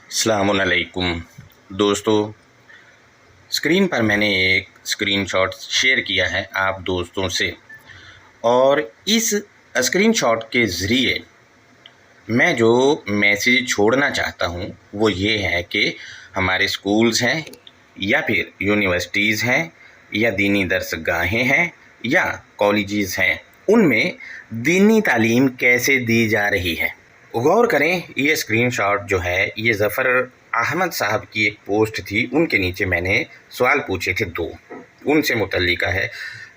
अस्सलाम वालेकुम दोस्तों, स्क्रीन पर मैंने एक स्क्रीनशॉट शेयर किया है आप दोस्तों से, और इस स्क्रीनशॉट के ज़रिए मैं जो मैसेज छोड़ना चाहता हूँ वो ये है कि हमारे स्कूल्स हैं या फिर यूनिवर्सिटीज़ हैं या दीनी दरसगाहें हैं या कॉलेजेस हैं, उनमें दीनी तालीम कैसे दी जा रही है। गौर करें, ये स्क्रीनशॉट जो है ये ज़फ़र अहमद साहब की एक पोस्ट थी, उनके नीचे मैंने सवाल पूछे थे दो, उनसे मुतल्लिका है।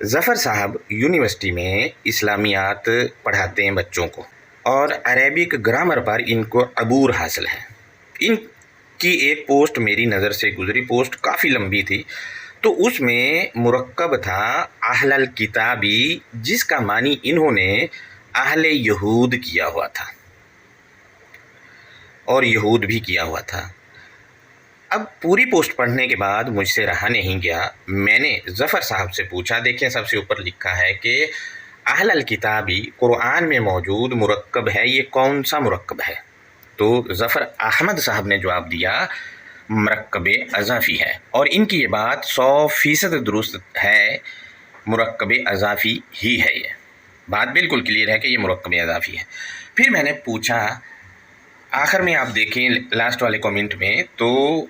ज़फ़र साहब यूनिवर्सिटी में इस्लामियात पढ़ाते हैं बच्चों को, और अरेबिक ग्रामर पर इनको अबूर हासिल है। इनकी एक पोस्ट मेरी नज़र से गुजरी, पोस्ट काफ़ी लंबी थी, तो उसमें मुरक्कब था अहलल किताबी, जिसका मानी इन्होंने अहले यहूद किया हुआ था और यहूद भी किया हुआ था। अब पूरी पोस्ट पढ़ने के बाद मुझसे रहा नहीं गया, मैंने ज़फ़र साहब से पूछा। देखें, सबसे ऊपर लिखा है कि अहलल किताबी कुरान में मौजूद मुरक्कब है, ये कौन सा मुरक्कब है? तो ज़फ़र अहमद साहब ने जवाब दिया मुरक्कब अज़ाफ़ी है, और इनकी ये बात 100% दुरुस्त है, मुरक्कब अज़ाफ़ी ही है। ये बात बिल्कुल क्लियर है कि ये मुरक्कब अज़ाफ़ी है। फिर मैंने पूछा, आखिर में आप देखें लास्ट वाले कमेंट में, तो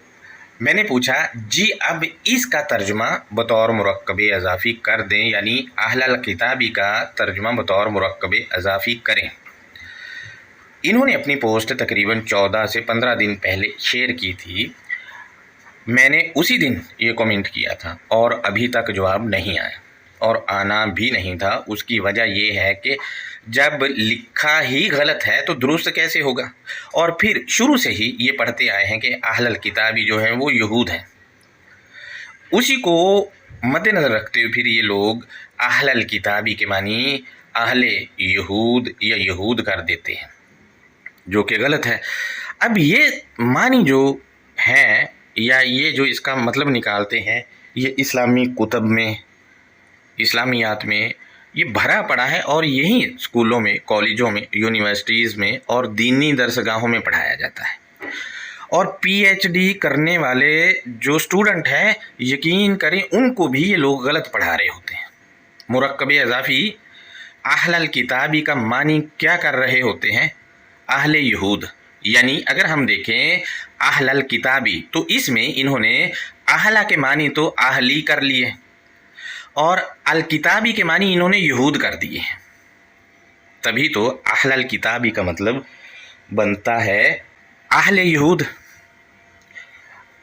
मैंने पूछा जी अब इसका तर्जुमा बतौर मुरक्कब अज़ाफ़ी कर दें, यानी अहलल किताबी का तर्जुमा बतौर मुरक्कब अज़ाफ़ी करें। इन्होंने अपनी पोस्ट तकरीबन 14 से 15 दिन पहले शेयर की थी। मैंने उसी दिन ये कमेंट किया था और अभी तक जवाब नहीं आया, और आना भी नहीं था। उसकी वजह ये है कि जब लिखा ही गलत है तो दुरुस्त कैसे होगा। और फिर शुरू से ही ये पढ़ते आए हैं कि अहलल किताबी जो हैं वो यहूद हैं। उसी को मद्देनज़र रखते हुए फिर ये लोग अहलल किताबी के मानी अहले यहूद या यहूद कर देते हैं, जो कि गलत है। अब ये मानी जो हैं या ये जो इसका मतलब निकालते हैं, ये इस्लामी कुतब में, इस्लामियात में ये भरा पड़ा है, और यही स्कूलों में, कॉलेजों में, यूनिवर्सिटीज़ में और दीनी दरसगाहों में पढ़ाया जाता है। और पीएचडी करने वाले जो स्टूडेंट हैं, यकीन करें उनको भी ये लोग गलत पढ़ा रहे होते हैं। मुरक्कब अज़ाफ़ी अहलल किताबी का मानी क्या कर रहे होते हैं? अहले यहूद। यानी अगर हम देखें अहलल किताबी, तो इसमें इन्होंने अहला के मानी तो अहली कर लिए और अल किताबी के मानी इन्होंने यहूद कर दिए हैं। तभी तो अहलल किताबी का मतलब बनता है अहले यहूद।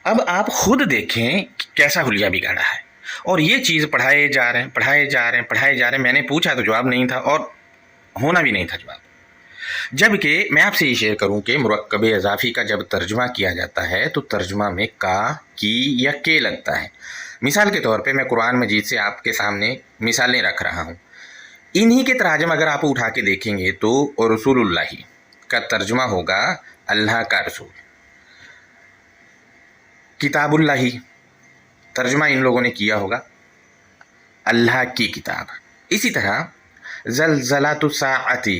अब आप खुद देखें कि कैसा हुलिया बिगाड़ा है, और ये चीज़ पढ़ाए जा रहे हैं। मैंने पूछा तो जवाब नहीं था, और होना भी नहीं था जवाब। जबकि मैं आपसे ये शेयर करूं कि मुरक्कब अज़ाफ़ी का जब तर्जुमा किया जाता है तो तर्जुमा में का, की या के लगता है। मिसाल के तौर पे मैं कुरान मजीद से आपके सामने मिसालें रख रहा हूँ। इन्हीं के तराजम अगर आप उठा के देखेंगे तो रसूलुल्लाही का तर्जुमा होगा अल्लाह का रसूल। किताबुल्लाही तर्जुमा इन लोगों ने किया होगा अल्लाह की किताब। इसी तरह ज़लज़लातुस्साअती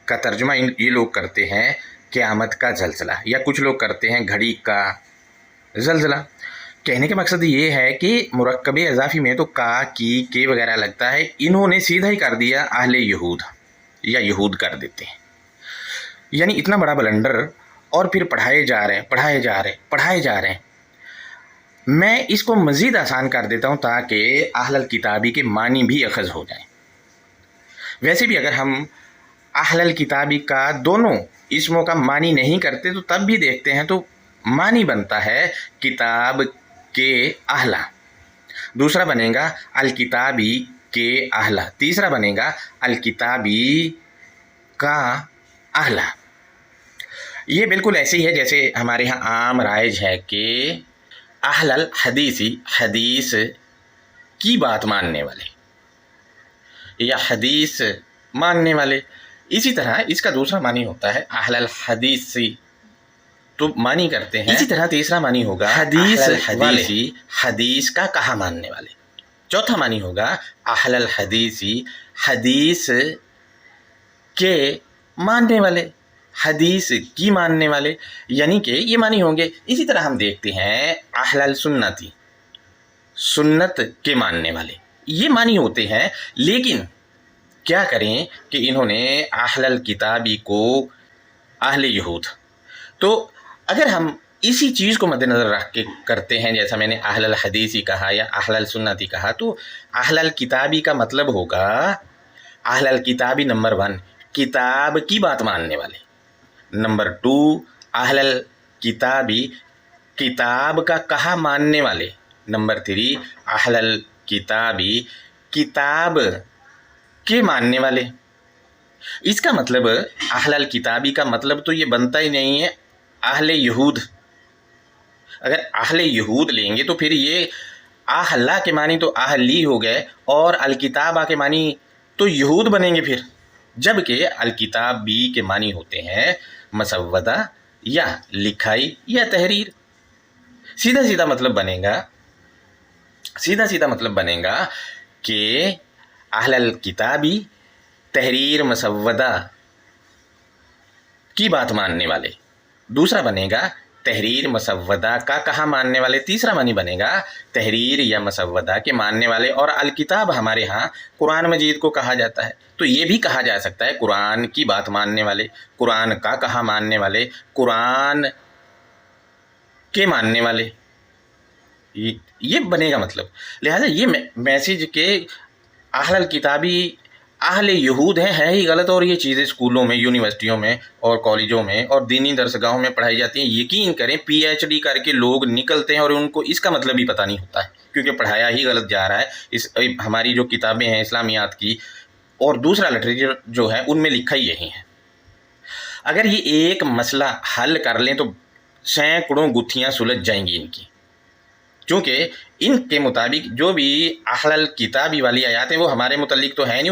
का तर्जुमा ये लोग करते हैं क़यामत का ज़लज़ला, या कुछ लोग करते हैं घड़ी का ज़लज़ला। कहने का मकसद ये है कि मुरक्कब अज़ाफ़ी में तो का, की, के वगैरह लगता है, इन्होंने सीधा ही कर दिया अहले यहूद या यहूद कर देते हैं। यानी इतना बड़ा ब्लंडर, और फिर पढ़ाए जा रहे हैं। मैं इसको मज़ीद आसान कर देता हूँ ताकि अहलल किताबी के मानी भी अखज़ हो जाएं। वैसे भी अगर हम अहलल किताबी का दोनों इसमों का मानी नहीं करते तो तब भी देखते हैं तो मानी बनता है किताब के अहला, दूसरा बनेगा अल किताबी के अहला, तीसरा बनेगा अल किताबी का अहला। ये बिल्कुल ऐसे ही है जैसे हमारे यहाँ आम राइज है कि अहलल हदीसी, हदीस की बात मानने वाले या हदीस मानने वाले। इसी तरह इसका दूसरा मानी होता है अहलल हदीसी, तो मानी करते हैं। इसी तरह तीसरा मानी होगा हदीस हदीसी, हदीस का कहा मानने वाले। चौथा मानी होगा अहलल हदीसी, हदीस के मानने वाले, حدیث کی ماننے والے، یعنی کہ یہ معنی ہوں گے۔ اسی طرح ہم دیکھتے ہیں اہل السنتی، سنت کے ماننے والے، یہ معنی ہوتے ہیں۔ لیکن کیا کریں کہ انہوں نے اہل الکتابی کو اہل یہود، تو اگر ہم اسی چیز کو مد نظر رکھ کے کرتے ہیں، جیسا میں نے اہل الحدیثی کہا یا اہل السنتی کہا، تو اہل الکتابی کا مطلب ہوگا اہل الکتابی نمبر 1 کتاب کی بات ماننے والے، نمبر 2 اہل الکتابی کتاب کا کہا ماننے والے، نمبر 3 اہل الکتابی کتاب کے ماننے والے۔ اس کا مطلب اہل الکتابی کا مطلب تو یہ بنتا ہی نہیں ہے اہل یہود۔ اگر اہل یہود لیں گے تو پھر یہ اہلا کے معنی تو اہلی ہو گئے، اور الکتابہ کے معنی تو یہود بنیں گے پھر، جبکہ الکتابی کے معنی ہوتے ہیں مسودہ یا لکھائی یا تحریر۔ سیدھا سیدھا مطلب بنے گا کہ اہل الکتابی تحریر مسودہ کی بات ماننے والے، دوسرا بنے گا تحریر مسودہ کا کہا ماننے والے، تیسرا معنی بنے گا تحریر یا مسودہ کے ماننے والے۔ اور الکتاب ہمارے ہاں قرآن مجید کو کہا جاتا ہے، تو یہ بھی کہا جا سکتا ہے قرآن کی بات ماننے والے، قرآن کا کہا ماننے والے، قرآن کے ماننے والے، یہ بنے گا مطلب۔ لہٰذا یہ میسیج کہ اہل الکتابی اہل یہود ہیں ہے ہی غلط، اور یہ چیزیں اسکولوں میں، یونیورسٹیوں میں اور کالجوں میں اور دینی درسگاہوں میں پڑھائی جاتی ہیں۔ یقین کریں PhD کر کے لوگ نکلتے ہیں اور ان کو اس کا مطلب بھی پتہ نہیں ہوتا ہے، کیونکہ پڑھایا ہی غلط جا رہا ہے۔ ہماری جو کتابیں ہیں اسلامیات کی اور دوسرا لٹریچر جو ہے ان میں لکھا ہی یہی ہے۔ اگر یہ ایک مسئلہ حل کر لیں تو سینکڑوں گتھیاں سلجھ جائیں گی ان کی، کیونکہ ان کے مطابق جو بھی اہل الکتابی والی آیات ہیں وہ ہمارے متعلق تو ہے نہیں،